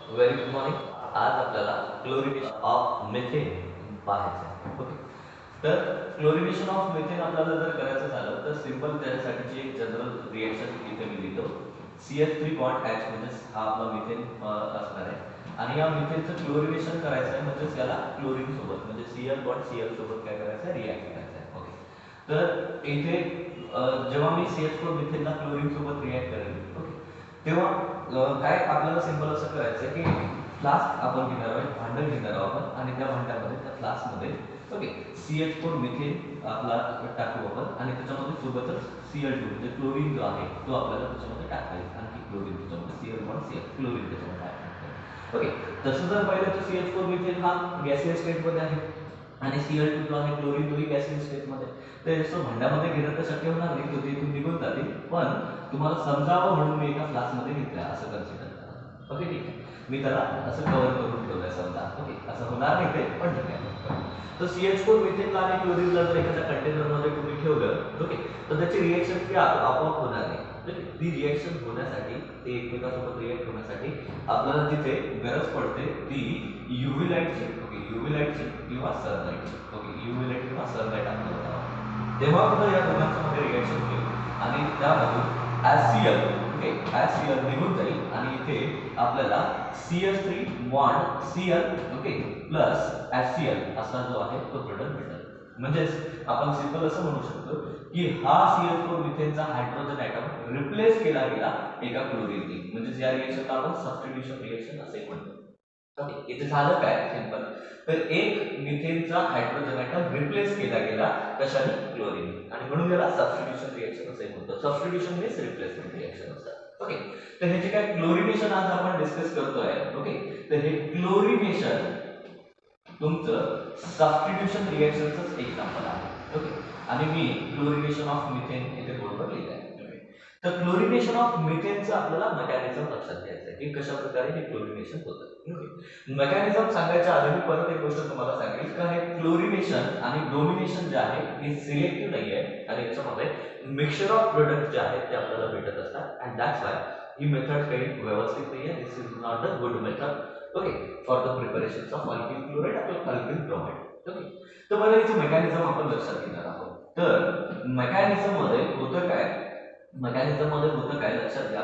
Very good morning. आज आपल्याला chlorination of methane पाहायचं आहे. ओके. तर क्लोरिनेशन ऑफ मिथेन आपल्याला जर करायचं झालं तर सिंपल त्याच्यासाठीची एक जनरल रिएक्शन इथे मी लिहितो. CH3 बॉन्ड H म्हणजे हा आपला मिथेन असणार आहे आणि या मिथेनचं क्लोरिनेशन करायचं आहे म्हणजेच याला क्लोरीन सोबत म्हणजे Cl बॉन्ड Cl सोबत काय करायचं आहे रिॲक्ट करायचं आहे. ओके. तर इथे जेव्हा मी CH4 मिथेनला क्लोरीन सोबत रिॲक्ट करेन ओके तेव्हा काय आपल्याला सिंपल असं करायचं की फ्लास्क आपण घेणार आहोत, भांडं घेणार आहोत आपण आणि त्या भांड्यामध्ये त्या फ्लास्कमध्ये ओके CH4 मिथेन आपला टाकू आपण आणि त्याच्यामध्ये सोबतच Cl2 म्हणजे क्लोरीन जो आहे तो आपल्याला त्याच्यामध्ये टाकायचा आणखी क्लोरीन त्याच्यामध्ये Cl बॉन्ड Cl क्लोरीन त्याच्यामध्ये टाकायचं. ओके. तसं जर पाहिलं तर CH4 मिथेन हा गॅसियस स्टेटमध्ये आहे आणि Cl2 जो आहे क्लोरीन तोही गॅसियस स्टेटमध्ये. तर जसं भांड्यामध्ये घेणं तर शक्य होणार नाही, तो तिथून निघून जातील, पण तुम्हाला समजावं म्हणून मी एका फ्लास्कमध्ये घेतला असं कन्सिडर करा. ओके ठीक आहे. मी त्याला असं कव्हर करून ठेवलंय समजा. ओके असं होणार नाही ते पण ठीक आहे. तर CH4 मिथेनला आणि क्लोरीनला जर एखाद्या कंटेनरमध्ये तुम्ही ठेवलं ओके तर त्याची रिएक्शन ती आपोआप होणार नाही. ओके ती रिएक्शन होण्यासाठी ते एकमेकांसोबत रिएक्ट होण्यासाठी आपल्याला तिथे गरज पडते ती UV लाईटची. ओके UV लाईटची किंवा सनलाईटची. ओके UV लाईट किंवा सनलाईट आपल्याला तेव्हा कुठं या दोघांमध्ये रिएक्शन होईल आणि त्यामधून HCl ओके HCl निघून जाईल आणि इथे आपल्याला CH3 bond Cl okay plus HCl असा जो आहे तो प्रोडक्ट भेटेल. म्हणजेच आपण सिंपल असं म्हणू शकतो की हा CH4 मिथेनचा हायड्रोजन ॲटम रिप्लेस केला गेला एका क्लोरीनने. म्हणजे या रिएक्शनला आपण सबस्टिट्यूशन रिएक्शन असे म्हणतो. ओके इथे झालं काय सिंपल तर एक मिथेनचा हायड्रोजन ॲटम रिप्लेस केला गेला कशाने क्लोरीन आणि म्हणून याला सबस्टिट्यूशन रिएक्शन असे म्हणतो. सबस्टिट्यूशन मीन्स रिप्लेसमेंट रिएक्शन असतं. ओके तर हे जे काय क्लोरिनेशन आज आपण डिस्कस करतोय ओके तर हे क्लोरिनेशन तुमचं सबस्टिट्यूशन रिएक्शनचं एक्झाम्पल आहे. ओके आणि मी क्लोरिनेशन ऑफ मिथेन इथे बोर्डवर लिहिलं आहे. तर क्लोरिनेशन ऑफ मिथेनचं आपल्याला मेकॅनिझम लक्षात घ्यायचं आहे की कशा प्रकारे हे क्लोरिनेशन होतं. मेकॅनिझम सांगायच्या आधी मी परत एक गोष्ट तुम्हाला सांगेल का हे क्लोरिनेशन आणि ब्रोमिनेशन जे आहे हे सिलेक्टिव्ह नाही आहे आणि याच्यामध्ये मिक्सचर ऑफ प्रोडक्ट जे आहेत ते आपल्याला भेटत असतात अँड दॅट्स वाय ही मेथड काही व्यवस्थित नाही आहे. This is not a good method okay for the preparation of alkyl chloride किंवा अल्किल ब्रोमाइड. ओके तर बघा याचं मेकॅनिझम आपण लक्षात घेणार आहोत. तर मेकॅनिझम मध्ये होतं काय मध्ये होतं काय लक्षात घ्या.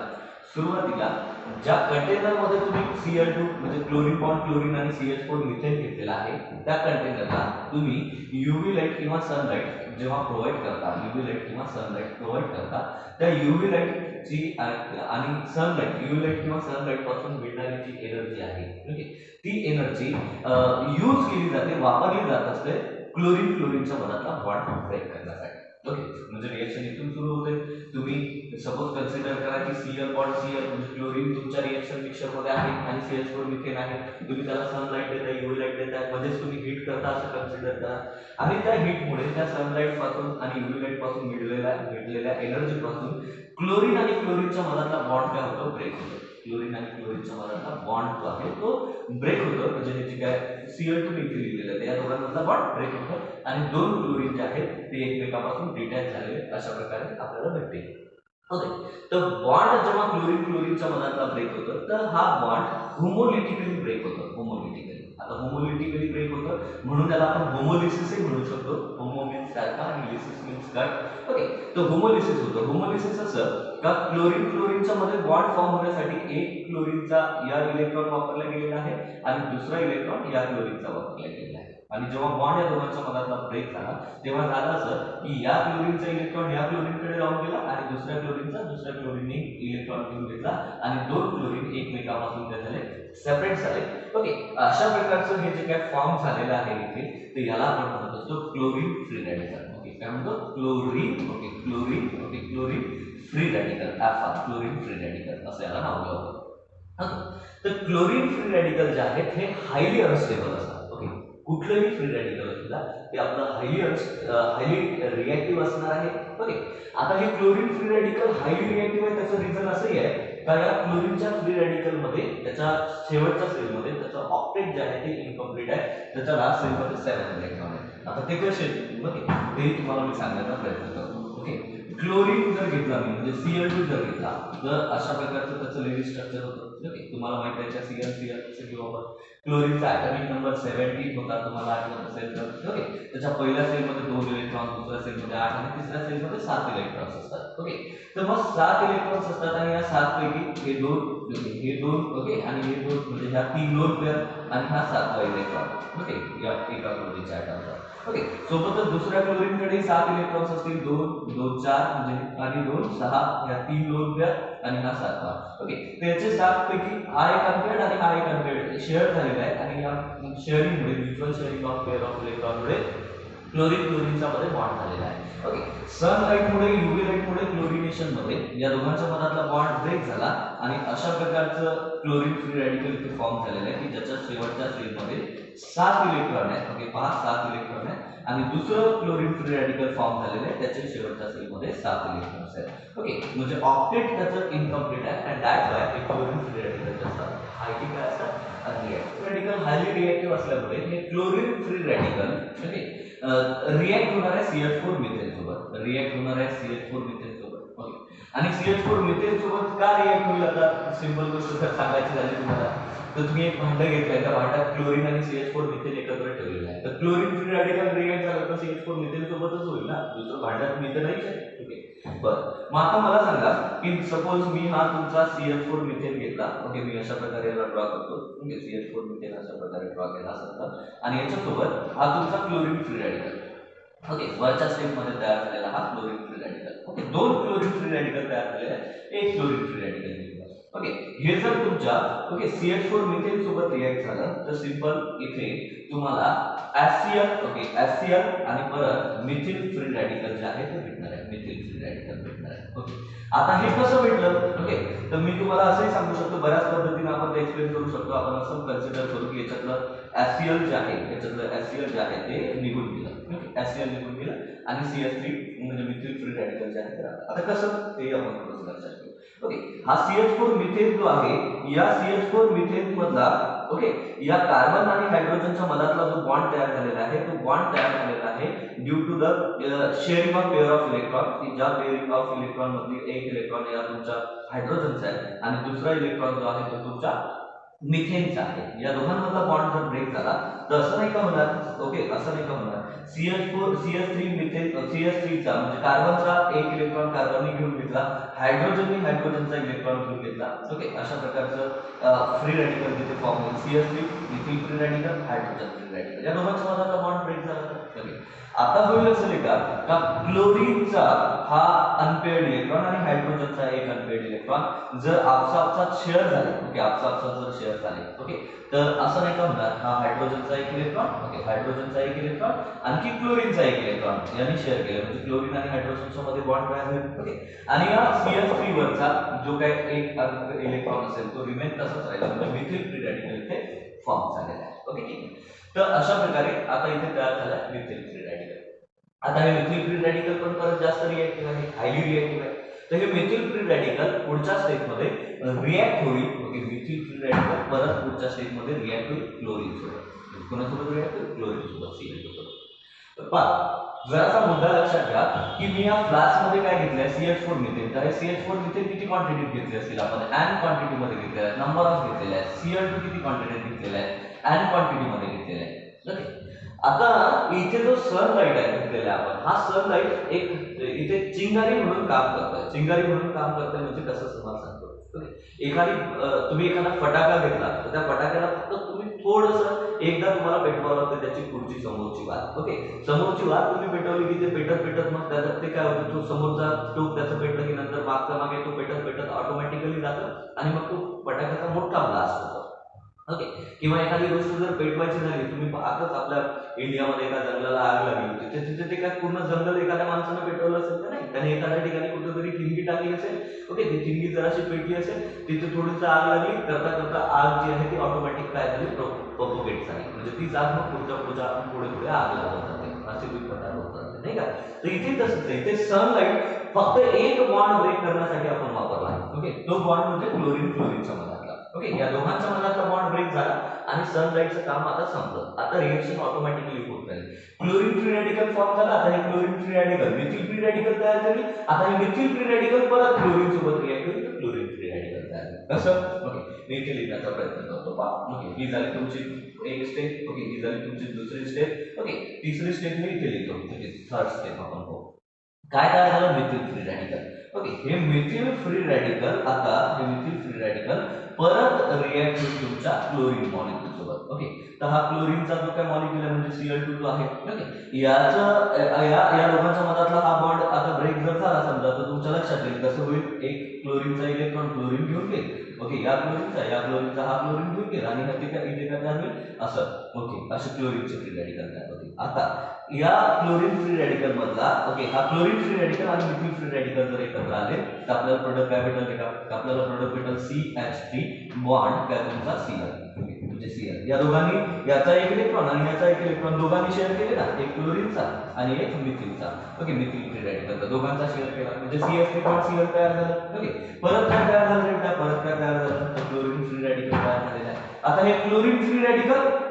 सुरुवातीला ज्या कंटेनरमध्ये तुम्ही Cl2 म्हणजे क्लोरीन बॉन्ड क्लोरीन आणि CH4 मिथेन घेतलेला आहे त्या कंटेनरला तुम्ही UV लाईट किंवा सनलाईट जेव्हा प्रोव्हाइड करता UV लाईट किंवा सनलाईट प्रोव्हाइड करता त्या UV लाईटची आणि सनलाईट UV लाईट किंवा सनलाईट पासून मिळणारी जी एनर्जी आहे ओके ती एनर्जी यूज केली जाते वापरली जात असते क्लोरीन क्लोरीनच्या मधातला बॉन्ड ब्रेक करण्यासाठी. ओके म्हणजे रिएक्शन इथून सुरू होते. तुम्ही सपोज कन्सिडर करा की Cl बॉन्ड Cl म्हणजे क्लोरीन तुमच्या रिएक्शन मिक्सचर मध्ये आहे आणि CH4 मिथेन आहे. तुम्ही त्याला सनलाईट देताय UV लाईट देताय म्हणजेच तुम्ही हीट करता असं कन्सिडर करा आणि त्या हीटमुळे त्या सनलाईट पासून आणि UV लाईट पासून मिळलेल्या एनर्जी पासून क्लोरीन आणि क्लोरीनच्या मधातला बॉन्ड काय होतो ब्रेक होतो. क्लोरीन आणि क्लोरीनच्या मधातला बॉन्ड जो आहे तो ब्रेक होतो म्हणजे हे जे काय Cl2 इथे लिहिलेलं आहे या दोघांमधला बॉन्ड ब्रेक होतो आणि दोन क्लोरीन जे आहेत ते एकमेकांपासून डिटॅच झालेले अशा प्रकारे आपल्याला भेटते. ओके तर बॉन्ड जेव्हा क्लोरीन क्लोरीनच्या मधातला ब्रेक होतो तर हा बॉन्ड होमोलिटिकली ब्रेक होतो. होमोलिटिकली आता होमोलिटिकली ब्रेक होतं म्हणून त्याला आपण होमोलिसिसही म्हणू शकतो. होमो मीन्स सारखा आणि लिसिस मीन्स कट. ओके तर होमोलिसिस होतं. होमोलिसिस असं का क्लोरीन क्लोरीनच्या मध्ये बॉन्ड फॉर्म होण्यासाठी एक क्लोरीनचा या इलेक्ट्रॉन वापरला गेलेला आहे आणि दुसरा इलेक्ट्रॉन या क्लोरीनचा वापरला गेलेला आहे आणि जेव्हा बॉन्ड या दोघांच्या मधातला ब्रेक झाला तेव्हा झालं असं की या क्लोरीनचा इलेक्ट्रॉन या क्लोरीनकडे राहून गेला आणि दुसऱ्या क्लोरीनचा दुसऱ्या क्लोरीनने इलेक्ट्रॉन घेऊन घेतला आणि दोन क्लोरीन एकमेकांपासून काय झाले सेपरेट झाले. ओके अशा प्रकारचं हे जे काय फॉर्म झालेलं आहे इथे ते याला आपण म्हणत असतो क्लोरीन फ्री रॅडिकल. ओके काय म्हणतो chlorine okay chlorine free radical chlorine free radical असं याला नाव दिलं. तर क्लोरीन फ्री रॅडिकल जे आहेत हे हायली अनस्टेबल असतात. ओके कुठलंही फ्री रॅडिकल असू ते आपलं हायली रिॲक्टिव्ह असणार आहे. ओके आता हे chlorine free radical highly reactive आहे त्याचं रिझन असंही आहे का या क्लोरीनच्या फ्री रॅडिकल मध्ये त्याच्या शेवटच्या सेलमध्ये त्याचं ऑक्टेट जे आहे ते इनकम्प्लीट आहे. त्याच्या लास्ट सेलमध्ये 7 इलेक्ट्रॉन आहे. आता ते कसे ओके ते तुम्हाला मी सांगण्याचा प्रयत्न करतो. ओके क्लोरीन जर घेतला मी म्हणजे Cl2 जर घेतला तर अशा प्रकारचं त्याचं लेव्ही स्ट्रक्चर होतं. ओके, तुम्हाला माहिती आहे CnCl किंवा क्लोरीनचा ॲटॉमिक नंबर 17 होता, तुम्हाला आठवत असेल तर. ओके, त्याच्या पहिल्या सेलमध्ये 2 इलेक्ट्रॉन, दुसऱ्या सेलमध्ये 8 आणि तिसऱ्या सेलमध्ये 7 इलेक्ट्रॉन्स असतात. ओके, तर मग 7 इलेक्ट्रॉन्स असतात आणि या 7 पैकी हे दोन ओके आणि हे दोन म्हणजे ह्या 3 लोन पेअर आणि हा 7वा इलेक्ट्रॉन. ओके, या एका क्लोरीनच्या ॲटमचा. ओके, सोबतच दुसऱ्या क्लोरीनकडे 7 इलेक्ट्रॉन्स असतील, 2 2 4 म्हणजे आणि 2 6 या 3 लोन पेअर आणि हा 7वा. ओके, त्याचे 7 पैकी हा एक अनपेअर्ड आणि हा एक अनपेअर्ड शेअर झालेला आहे आणि या शेअरिंगमुळे mutual sharing of pair of इलेक्ट्रॉनमुळे क्लोरीनच्या मध्ये बॉन्ड झालेला आहे. ओके, सनलाइटमुळे UV लाईटमुळे क्लोरिनेशन मध्ये या दोघांच्या मधातला बॉन्ड ब्रेक झाला आणि अशा प्रकारचं क्लोरीन फ्री रॅडिकल इथे फॉर्म झालेलं आहे की ज्याच्या शेवटच्या सेलमध्ये 7 इलेक्ट्रॉन आहेत. ओके, 7 इलेक्ट्रॉन आहेत आणि दुसरं क्लोरीन फ्री रॅडिकल फॉर्म झालेलं आहे त्याच्या शेवटच्या सेलमध्ये 7 इलेक्ट्रॉन्स आहेत. ओके, म्हणजे ऑक्टेट त्याचं इनकम्प्लीट आहे अँड दॅट्स व्हाय हे क्लोरीन फ्री रॅडिकल असतात. हायली काय असतात? रिएक्टिव्ह रॅडिकल हायली रिएक्टिव्ह असल्यामुळे हे chlorine free radical okay react होणार आहे CH4 मिथेन सोबत, रिएक्ट होणार आहे CH4 मिथेन सोबत. ओके, आणि CH4 मिथेन सोबत का रिएक्ट होईल? आता सिंपल गोष्ट जर सांगायची झाली तुम्हाला तर तुम्ही एक भांडं घेतलंय, त्या भांड्यात क्लोरीन आणि CH4 मिथेन एकत्र ठेवलेलं आहे, तर क्लोरीन फ्री रॅडिकल रिएक्ट झालं तर CH4 मिथेन सोबतच होईल ना, दुसरं भांड्यात मिथेन नाहीच आहे. ओके, बरं, मग आता मला सांगा की सपोज मी हा तुमचा CH4 मिथेन घेतला. ओके, मी अशा प्रकारे ड्रॉ करतो. ओके, CH4 मिथेन अशा प्रकारे ड्रॉ केला असता आणि याच्यासोबत हा तुमचा क्लोरीन फ्री रॅडिकल. ओके, वरच्या स्टेपमध्ये तयार झालेला हा chlorine free radical. Okay, 2 chlorine free radical तयार झालेले आहेत, एक क्लोरीन फ्री रॅडिकल. ओके, हे जर तुमच्या ओके CH4 मिथेन सोबत रिएक्ट झालं तर सिंपल इथे तुम्हाला HCl आणि परत मिथिल फ्री रॅडिकल जे आहे ते भेटणार आहे, मिथिल फ्री रॅडिकल भेटणार आहे. ओके, आता हे कसं भेटलं? ओके, तर मी तुम्हाला असंही सांगू शकतो, बऱ्याच पद्धतीने आपण ते एक्सप्लेन करू शकतो. आपण असं कन्सिडर करू की याच्यातलं HCl जे आहे ते निघून गेलं. ओके, HCl निघून गेलं आणि CH3 म्हणजे मिथिल फ्री रॅडिकल जे आहे ते राहतं. आता कसं ते आपण थोडंसं लक्षात ठेवू. ओके, हा CH4 मिथेन जो आहे या CH4 मिथेन मधला ओके या कार्बन आणि हायड्रोजनच्या मधातला जो बॉन्ड तयार झालेला आहे तो बॉन्ड तयार झालेला आहे due to the sharing of pair of electron, की ज्या पेअरिंग ऑफ इलेक्ट्रॉन मधली एक इलेक्ट्रॉन या तुमच्या हायड्रोजनचा आहे आणि दुसरा इलेक्ट्रॉन जो आहे तो तुमच्या मिथेनचा आहे. या दोघांमधला बॉन्ड जर ब्रेक झाला तर असं नाही का होणार? ओके, असं नाही का होणार? CH3 मिथेन CH3चा म्हणजे कार्बनचा एक इलेक्ट्रॉन कार्बनने घेऊन घेतला, हायड्रोजनने हायड्रोजनचा इलेक्ट्रॉन घेऊन घेतला. ओके, अशा प्रकारचं फ्री रॅडिकल तिथे फॉर्म होईल. CH3 methyl free radical, hydrogen free radical, या दोघांच्या मधातला बॉन्ड ब्रेक झाला. ओके, आता होईल असं का क्लोरीनचा हा अनपेअर्ड इलेक्ट्रॉन आणि हायड्रोजनचा एक अनपेअर्ड इलेक्ट्रॉन जर आपसात शेअर झाले. ओके, आपसात जर शेअर झाले ओके तर असं नाही का होणार? हा हायड्रोजनचा एक इलेक्ट्रॉन, ओके हायड्रोजनचा एक इलेक्ट्रॉन आणखी क्लोरीनचा एक इलेक्ट्रॉन यांनी शेअर केलं म्हणजे क्लोरीन आणि हायड्रोजनच्या मध्ये बॉन्ड तयार होईल. ओके, आणि या CH3 वरचा जो काही एक इलेक्ट्रॉन असेल तो रिमेन तसाच राहील म्हणजे मिथिल फ्री रॅडिकल इथे फॉर्म झालेला आहे. ओके, ठीक आहे. तर अशा प्रकारे आता इथे तयार झाला मिथिल फ्री रॅडिकल. आता हे मिथिल फ्री रॅडिकल पण परत जास्त रिएक्टिव्ह आहे, हायली रिएक्टिव्ह आहे. तर हे मिथिल फ्री रॅडिकल पुढच्या स्टेपमध्ये रिएक्ट होईल. ओके, मिथिल फ्री रॅडिकल परत पुढच्या स्टेपमध्ये रिएक्ट होईल क्लोरीन सोबत. कोणासोबत रिएक्ट होईल? क्लोरीन सोबत, CH2 सोबत. तर पहा जरासा मुद्दा लक्षात घ्या की मी या फ्लास्क मध्ये काय घेतलंय? CH4 methane. तर हे CH4 मिथेन किती क्वांटिटीत घेतले असतील आपण? n क्वांटिटी मध्ये घेतलेला आहे, नंबर ऑफ घेतलेला आहे. Cl2 किती क्वांटिटीत घेतलेला आहे? n क्वांटिटी मध्ये घेतलेला आहे. ओके, आता इथे जो सनलाइट आहे घेतलेला आपण, हा सनलाइट एक इथे चिंगारी म्हणून काम करतोय. चिंगारी म्हणून काम करतोय म्हणजे कसं तुम्हाला सांगतो. तुम्ही एखादा फटाका घेतला तर त्या फटाक्याला फक्त तुम्ही थोडंसं एकदा तुम्हाला पेटवावं लागतं त्याची पुढची समोरची वात. ओके, समोरची वात तुम्ही पेटवली की ते पेटत मग त्याच्यात ते काय होतं, तो समोरचा टोक त्याचं पेटलं की नंतर मागचा मागे तो पेटत ऑटोमॅटिकली जातं आणि मग तो फटाक्याचा मोठा ब्लास्ट होतो. ओके, किंवा एखादी गोष्ट जर पेटवायची झाली, तुम्ही पाहताच आपल्या इंडियामध्ये एका जंगलाला आग लागली होती, तिथे ते काय पूर्ण जंगल एखाद्या माणसानं पेटवलं असेल का? नाही, त्याने एखाद्या ठिकाणी कुठेतरी ठिणगी टाकली असेल. ओके, ती ठिणगी जराशी पेटली असेल, तिथे थोडीशी आग लागली, करता आग जी आहे ती ऑटोमॅटिक काय झाली, प्रोपोगेट झाली, म्हणजे ती आग मग पुढच्या पुढे आग लागत जाते, असे काही प्रकार होत जाते नाही का? तर इथे तसंच आहे, इथे सनलाइट फक्त एक बॉन्ड ब्रेक करण्यासाठी आपण वापरला. ओके, तो बॉन्ड म्हणजे क्लोरीनच्या मधातला. ओके, या दोघांच्या मधातला बॉन्ड ब्रेक झाला आणि सनलाइटचं काम आता संपलं. आता रिएक्शन ऑटोमॅटिकली होत राहील. क्लोरीन फ्री रॅडिकल फॉर्म झाला, आता हे chlorine free radical methyl free radical तयार झाली. आता हे मिथिल फ्री रॅडिकल परत क्लोरीन सोबत रिएक्ट होईल तर क्लोरीन फ्री रॅडिकल तयार होईल. कसं? ओके, इथे लिहिण्याचा प्रयत्न करतो पहा. ओके, ही झाली तुमची एक स्टेप. ओके, ही झाली तुमची दुसरी स्टेप. ओके, तिसरी स्टेप मी इथे लिहितो. ओके, थर्ड स्टेप आपण पाहू. काय काय झालं, मिथिल फ्री रॅडिकल. ओके, हे मिथिल फ्री रॅडिकल, आता हे मिथिल फ्री रॅडिकल परत रिॲक्ट होईल तुमच्या क्लोरीन मॉलिक्यूल सोबत. ओके, तर हा क्लोरीनचा जो काय मॉलिक्यूल आहे म्हणजे Cl2 आहे. ओके, याचं या दोघांच्या मधातला हा बॉन्ड आता ब्रेक जर झाला समजा तर तुमच्या लक्षात येईल कसं होईल, एक क्लोरीनचा इलेक्ट्रॉन क्लोरीन घेऊन घेईल. ओके, या क्लोरीनचा हा क्लोरीन घेऊन घेईल आणि इथे काय तयार होईल असं. ओके, असे क्लोरीनचे फ्री रॅडिकल तयार होतील. आता या क्लोरीन फ्री रॅडिकल मधला, ओके, हा क्लोरीन फ्री रॅडिकल आणि मिथिल फ्री रॅडिकल जर एकत्र आले तर आपल्याला प्रोडक्ट काय भेटेल का, आपल्याला प्रोडक्ट भेटेल CH3 बॉन्ड काय तुमचा Cl. म्हणजे Cl, या दोघांनी याचा एक इलेक्ट्रॉन आणि याचा एक इलेक्ट्रॉन दोघांनी शेअर केले ना, एक क्लोरीनचा आणि एक मिथिलचा. ओके, मिथिल फ्री रॅडिकल दोघांचा शेअर केला म्हणजे CH3 बॉन्ड Cl तयार झालं. ओके, परत काय तयार झालं बेटा, परत काय तयार झालं, क्लोरीन फ्री रॅडिकल तयार झालेलं आहे. आता हे क्लोरीन फ्री रॅडिकल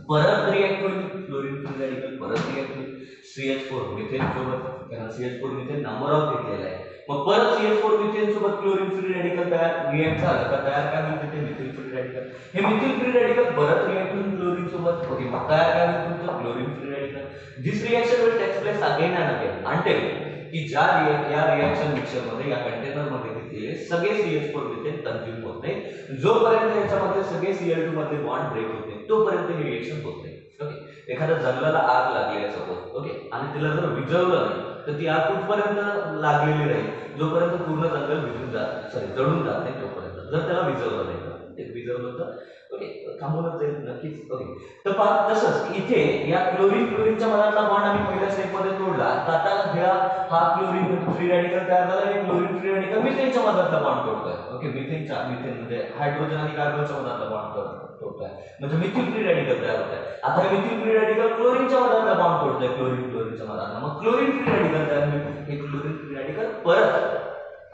परत रिॲक्ट होईल, क्लोरीन फ्री रॅडिकल परत रिॲक्ट होईल CH4 मिथेन सोबत, कारण CH4 मिथेन नंबर ऑफ घेतलेला आहे. मग परत CH4 मिथेन सोबत क्लोरीन फ्री रॅडिकल तयार रिॲक्ट झालं का, तयार काय होईल तिथे मिथिल फ्री रॅडिकल. हे मिथिल फ्री रॅडिकल परत रिॲक्ट होईल क्लोरीन सोबत. ओके, मग तयार काय होईल तुमचं chlorine free radical. This reaction will take place again and again until की या रिॲक्शन मिक्सचर मध्ये, या कंटेनर मध्ये घेतलेले सगळे CH4 मिथेन कंझ्युम होत नाही. जोपर्यंत याच्यामध्ये सगळे Cl2 मध्ये बॉन्ड ब्रेक होत नाही तोपर्यंत हे रिॲक्शन होत नाही. ओके, एखाद्या जंगलाला आग लागली आहे सपोज. ओके, आणि तिला जर विझवलं नाही तर ती आग कुठपर्यंत लागलेली राहील, जोपर्यंत पूर्ण जंगल जळून जात नाही तोपर्यंत. जर त्याला विझवलं नाही तर ते विझवलं तर ओके थांबूनच जाईल नक्कीच. ओके, तर पहा तसंच इथे या क्लोरीनच्या मधातला बॉन्ड आम्ही पहिल्या स्टेप मध्ये तोडला तर आता हा क्लोरीन फ्री रॅडिकल तयार झाला आणि क्लोरीन फ्री रॅडिकल मिथेनच्या मधातला बॉन्ड तोडतोय. ओके, मिथेन म्हणजे हायड्रोजन आणि कार्बनच्या मधातला बॉन्ड तोडतोय म्हणजे मिथिल फ्री रॅडिकल तयार होत आहे. आता हे मिथिल फ्री रॅडिकल क्लोरीनच्या मधातला बॉन्ड तोडतोय, क्लोरीनच्या मधातला. मग क्लोरीन फ्री रॅडिकल तयार होईल. हे क्लोरीन फ्री रॅडिकल परत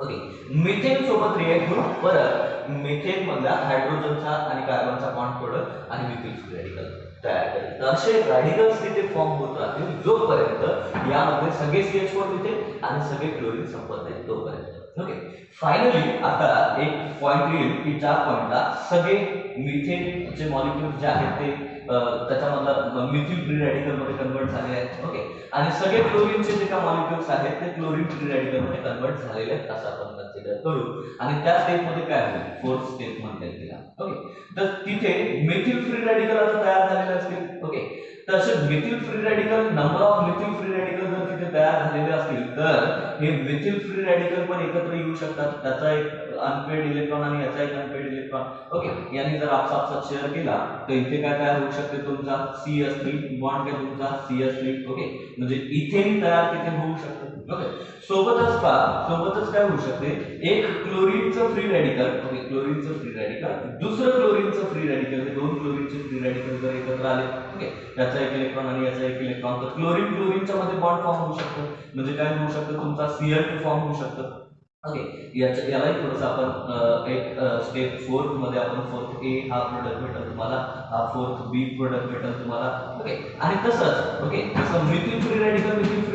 ओके मिथेन सोबत रिॲक्ट होऊन परत मिथेन मधल्या हायड्रोजनचा आणि कार्बनचा बॉन्ड तोडत आणि मिथिल फ्री रॅडिकल तयार करेल. तर असे रॅडिकल्स तिथे फॉर्म होत राहतील जोपर्यंत यामध्ये सगळे CH4 मिथेन आणि सगळे क्लोरीन संपत नाही तोपर्यंत. ओके, फायनली आता एक पॉइंट येईल की ज्या पॉइंटला सगळे मिथेनचे मॉलिक्यूल जे आहेत ते त्याच्यामधला मिथिल फ्री रॅडिकल मध्ये कन्वर्ट झालेले आहेत. ओके, आणि सगळे क्लोरीनचे जे काही मॉलिक्यूल्स आहेत ते क्लोरीन फ्री रॅडिकल मध्ये कन्वर्ट झालेले आहेत असं आपण कन्सिडर करू. आणि त्या स्टेप मध्ये काय होईल, फोर्थ स्टेप म्हणता येईल तिला. ओके, तर तिथे मिथिल फ्री रॅडिकल आता तयार झालेले असतील. ओके, तर असे methyl free radical, number of methyl free radical जर तिथे तयार झालेले असतील तर हे मिथिल फ्री रॅडिकल पण एकत्र येऊ शकतात. त्याचा एक अनपेड इलेक्ट्रॉन आणि याचा एक अनपेड इलेक्ट्रॉन. ओके, यांनी जर आपसात शेअर केला तर इथे काय तयार होऊ शकते तुमचा CH3 बॉन्ड काय तुमचा CH3. ओके, म्हणजे इथेन तयार तिथे होऊ शकते. ओके, सोबतच काय होऊ शकते, एक क्लोरीनचं फ्री रॅडिकल. ओके, क्लोरीनचं फ्री रॅडिकल दुसरं क्लोरीनचं फ्री रॅडिकल, हे दोन क्लोरीनचे फ्री रॅडिकल जर एकत्र आले, ओके, याचा एक इलेक्ट्रॉन आणि याचा एक इलेक्ट्रॉन, तर क्लोरीनच्या मध्ये बॉन्ड फॉर्म होऊ शकतो. म्हणजे काय होऊ शकतं तुमचा Cl2 फॉर्म होऊ शकतं. ओके, यालाही थोडंसं आपण एक स्टेप 4 मध्ये आपण 4th A हा प्रोडक्ट भेटेल तुम्हाला, हा 4th B प्रोडक्ट भेटेल तुम्हाला. ओके, आणि तसंच ओके जसं मिथिल फ्री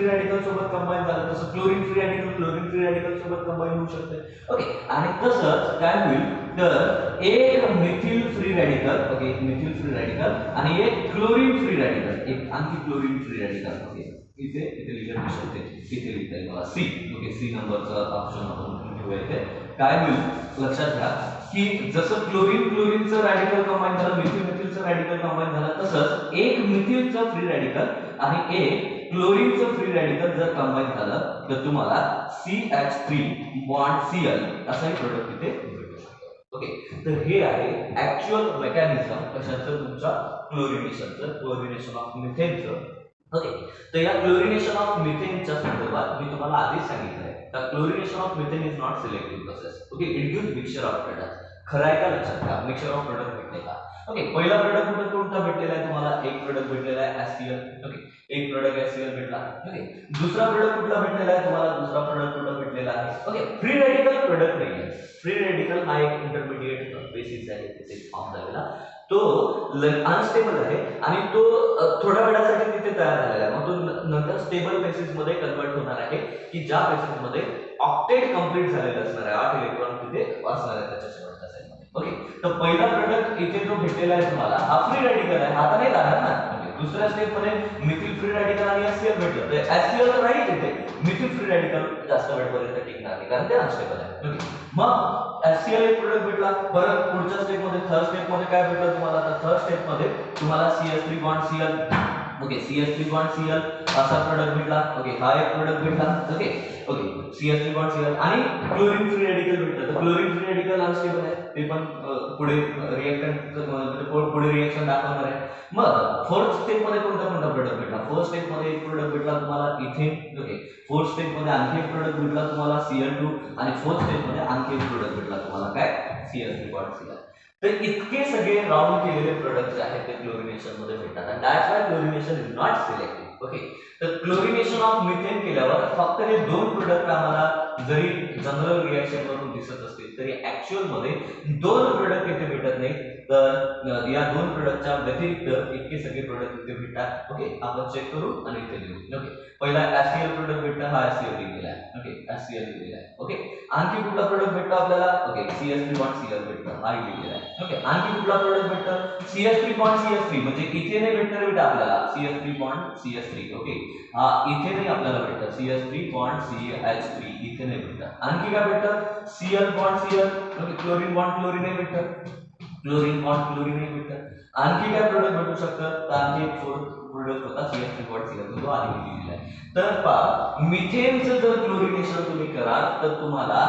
रॅडिकल सोबत कंबाईन झालं तसं क्लोरीन फ्री रॅडिकल सोबत कंबाईन होऊ शकते. ओके, आणि तसंच काय होईल तर एक methyl free radical, okay, methyl free radical आणि एक क्लोरीन फ्री रॅडिकल, एक आणखी क्लोरीन फ्री रॅडिकल. ओके, इथे लिहिलं शकते, इथे लिहिता येईल मला C. ओके, C नंबरचा ऑप्शन आपण घेऊया. इथे काय होईल लक्षात घ्या की जसं क्लोरीनचं रॅडिकल कंबाईन झालं, मिथिलचं रॅडिकल कंबाईन झालं, तसंच एक मिथिलचं फ्री रॅडिकल आणि एक क्लोरीनचं फ्री रॅडिकल जर कंबाईन झालं तर तुम्हाला CH3 बॉन्ड Cl असाही प्रोडक्ट इथे भेटू शकतो. ओके, तर हे आहे ऍक्च्युअल मेकॅनिझम कशाचं तुमच्या क्लोरिनेशन ऑफ मिथेनचं. ओके, तर या क्लोरिनेशन ऑफ मिथेनच्या संदर्भात मी तुम्हाला आधीच सांगितलंय का chlorination of methane is not selective process. Okay, it gives mixture of product. खरं आहे का लक्षात घ्या, मिक्सचर ऑफ प्रोडक्ट भेटलेला. ओके, पहिला प्रोडक्ट कोणता भेटलेला आहे तुम्हाला, एक प्रोडक्ट भेटलेला आहे HCl. ओके, एक प्रोडक्ट HCl भेटला. ओके, दुसरा प्रोडक्ट कुठला भेटलेला आहे तुम्हाला, दुसरा प्रोडक्ट कुठला भेटलेला आहे. ओके, फ्री रॅडिकल प्रोडक्ट नाही आहे. फ्री रॅडिकल हा एक इंटरमिडिएट बेसिस आहे तिथे फॉर्म झालेला, तो अनस्टेबल आहे आणि तो थोड्या वेळासाठी तिथे तयार झालेला आहे. मग तो नंतर स्टेबल बेसिस मध्ये कन्वर्ट होणार आहे की ज्या बेसिस मध्ये ऑक्टेट कंप्लीट झालेलं असणार आहे, 8 इलेक्ट्रॉन तिथे असणार आहे त्याच्या शेवटच्या साईडमध्ये. ओके. तर पहिला प्रोडक्ट इथे जो भेटलेला आहे तुम्हाला हा फ्री रॅडिकल आहे, हा तर नाही जाणार ना. दुसऱ्या स्टेप मध्ये मिथिल फ्री रॅडिकल आणि HCl भेटलं तर HCl तर राहील इथे, मिथिल फ्री रॅडिकल जास्त वेळपर्यंत टिकणार नाही कारण ते अनस्टेबल आहे. ओके. मग HCl एक प्रोडक्ट भेटला, परत पुढच्या स्टेप मध्ये थर्ड स्टेप मध्ये काय भेटलं तुम्हाला, तर थर्ड स्टेप मध्ये तुम्हाला CH3 bond Cl, okay, CH3 bond Cl असा प्रोडक्ट भेटला. ओके, हा एक प्रोडक्ट भेटला. Okay okay, CH3 bond Cl आणि क्लोरीन फ्री रॅडिकल भेटलं. तर क्लोरीन फ्री रॅडिकल अनस्टेबल आहे, ते पण पुढे रिएक्टंट म्हणजे पुढे रिएक्शन दाखवणार आहे. मग फोर्थ स्टेप मध्ये कोणता कोणता प्रोडक्ट भेटला, फोर्थ स्टेप मध्ये एक प्रोडक्ट भेटला तुम्हाला इथेन. ओके, फोर्थ स्टेप मध्ये आणखी एक प्रोडक्ट भेटला तुम्हाला Cl2 आणि फोर्थ स्टेप मध्ये आणखी एक प्रोडक्ट भेटला तुम्हाला काय, CH3 बॉन्ड Cl. तर इतके सगळे राऊंड केलेले प्रोडक्ट जे आहेत ते क्लोरिनेशन मध्ये भेटतात आणि that's why chlorination is not selective. Okay, तर क्लोरिनेशन ऑफ मिथेन केल्यावर फक्त हे दोन प्रोडक्ट आम्हाला जरी जनरल रिएक्शन वरून दिसत असतील तरी ऍक्च्युअल मध्ये दोन प्रोडक्ट इथे भेटत नाही. तर या दोन प्रोडक्टच्या व्यतिरिक्त इतके सगळे प्रोडक्ट इथे भेटतात. ओके, आपण चेक करू आणि इथे लिहू. ओके, पहिला HCl प्रोडक्ट भेटतं, हा HCl लिहिलेला आहे. ओके, HCl लिहिलेला आहे. ओके, आणखी कुठला प्रोडक्ट भेटतो आपल्याला, ओके, CH3 बॉन्ड Cl भेटतं, हा लिहिलेला आहे. ओके, आणखी कुठला प्रोडक्ट भेटतं, CH3 बॉन्ड CH3 म्हणजे इथे नाही भेटणार बेटा आपल्याला, CH3 बॉन्ड CH3. ओके, हा इथे नाही आपल्याला भेटतं, CH3 बॉन्ड CH3 इथे नाही भेटतं. आणखी काय भेटतं, Cl bond Cl. Okay, chlorine bond chlorine नाही भेटतं, क्लोरीन बॉन्ड क्लोरीन नाही भेटतं. आणखी काय प्रोडक्ट भेटू शकतं, तर आणखी एक फोर्थ प्रोडक्ट होता CH3 बॉन्ड Cl, तो आधी लिहिलेला आहे. तर पहा, मिथेनचं जर क्लोरिनेशन तुम्ही कराल तर तुम्हाला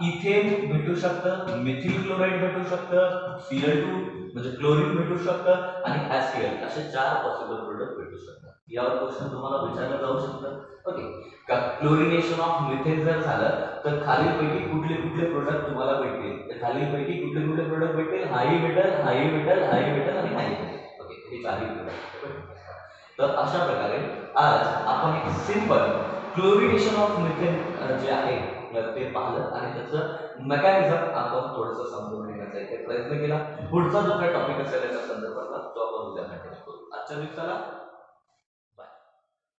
इथेन भेटू शकतं, मिथिल क्लोराईड भेटू शकतं, Cl2 म्हणजे क्लोरीन भेटू शकतं आणि HCl, असे 4 पॉसिबल प्रोडक्ट भेटू शकतात. यावर क्वेश्चन तुम्हाला विचारलं जाऊ शकतं. ओके, का क्लोरिनेशन ऑफ मिथेन जर झालं तर खालीलपैकी कुठले कुठले प्रोडक्ट तुम्हाला भेटतील, तर खालीलपैकी कुठले कुठले प्रोडक्ट भेटतील, हाही भेटेल, हाही भेटेल, हाही भेटेल आणि हाही भेटेल. ओके, हे चारही प्रोडक्ट. तर अशा प्रकारे आज आपण एक सिंपल क्लोरिनेशन ऑफ मिथेन जे आहे ते पाहिलं आणि त्याचं मेकॅनिझम आपण थोडंसं समजून घेण्याचा इथे प्रयत्न केला. पुढचा जो काही टॉपिक असेल त्या संदर्भातला तो आपण उद्या कंटिन्यू करू. आजच्या दिवसाला